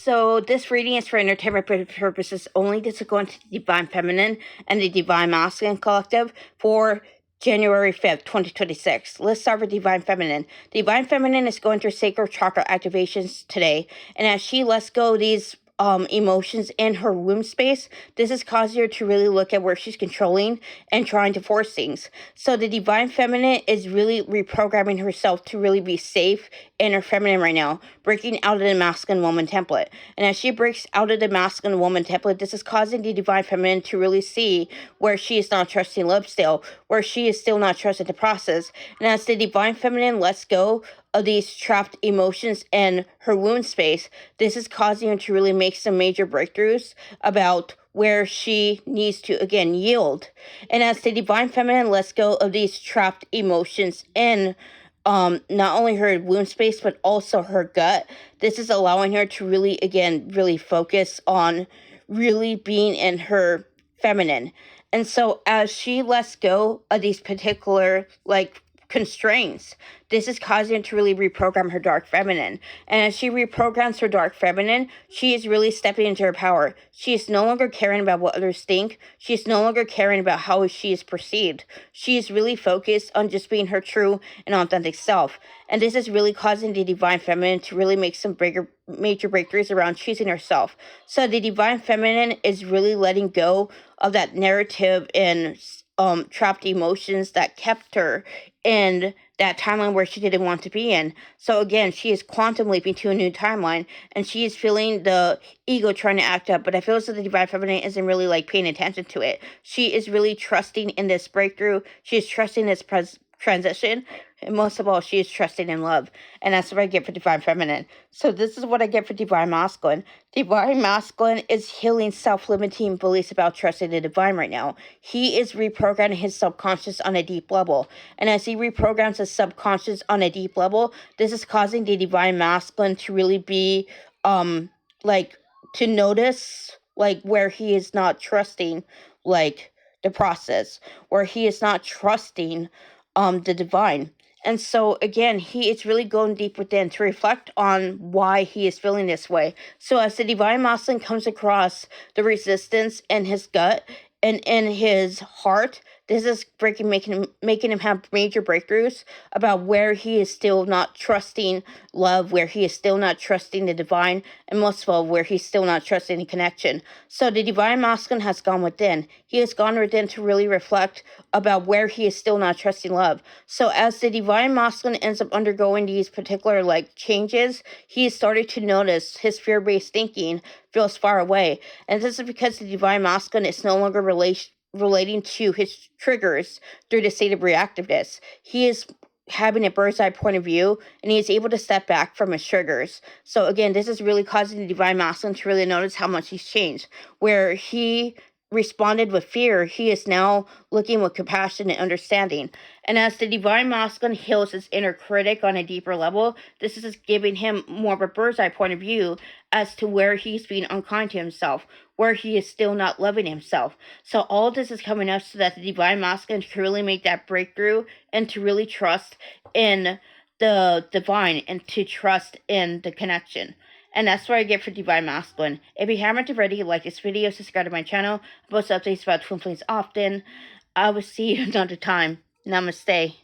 So this reading is for entertainment purposes only. This is going to the Divine Feminine and the Divine Masculine Collective for January 5th, 2026. Let's start with Divine Feminine. Divine Feminine is going through Sacral Chakra activations today, and as she lets go these emotions in her womb space, this is causing her to really look at where she's controlling and trying to force things. So the Divine Feminine is really reprogramming herself to really be safe in her feminine right now, breaking out of the masculine woman template. And as she breaks out of the masculine woman template, this is causing the Divine Feminine to really see where she is not trusting love still, where she is still not trusting the process. And as the Divine Feminine lets go of these trapped emotions in her wound space, this is causing her to really make some major breakthroughs about where she needs to, again, yield. And as the Divine Feminine lets go of these trapped emotions in not only her wound space, but also her gut, this is allowing her to really, again, really focus on really being in her feminine. And so as she lets go of these particular, constraints, this is causing her to really reprogram her dark feminine. And as she reprograms her dark feminine, she is really stepping into her power. She is no longer caring about what others think. She is no longer caring about how she is perceived. She is really focused on just being her true and authentic self. And this is really causing the Divine Feminine to really make some major breakthroughs around choosing herself. So the Divine Feminine is really letting go of that narrative and trapped emotions that kept her in that timeline where she didn't want to be in. So again, she is quantum leaping to a new timeline, and she is feeling the ego trying to act up, but I feel as though the Divine Feminine isn't really paying attention to it. She is really trusting in this breakthrough. She is trusting this transition, and most of all, she is trusting in love. And that's what I get for Divine Feminine. So this is what I get for Divine Masculine. Divine Masculine is healing self-limiting beliefs about trusting the divine right now. He is reprogramming his subconscious on a deep level. And as he reprograms his subconscious on a deep level, this is causing the Divine Masculine to really be, to notice, where he is not trusting, the process, where he is not trusting the divine. And so again, he is really going deep within to reflect on why he is feeling this way. So as the Divine Masculine comes across the resistance in his gut and in his heart, this is making him have major breakthroughs about where he is still not trusting love, where he is still not trusting the divine, and most of all, where he's still not trusting the connection. So the Divine Masculine has gone within. He has gone within to really reflect about where he is still not trusting love. So as the Divine Masculine ends up undergoing these particular changes, he has started to notice his fear-based thinking feels far away. And this is because the Divine Masculine is no longer relating to his triggers through the state of reactiveness. He is having a bird's eye point of view, and he is able to step back from his triggers. So again, this is really causing the Divine Masculine to really notice how much he's changed. Where he responded with fear, he is now looking with compassion and understanding. And as the Divine Masculine heals his inner critic on a deeper level, this is giving him more of a bird's eye point of view as to where he's being unkind to himself, where he is still not loving himself. So all this is coming up so that the Divine Masculine can really make that breakthrough and to really trust in the divine and to trust in the connection. And that's what I get for Divine Masculine. If you haven't already, like this video, subscribe to my channel. I post updates about twin flames often. I will see you another time. Namaste.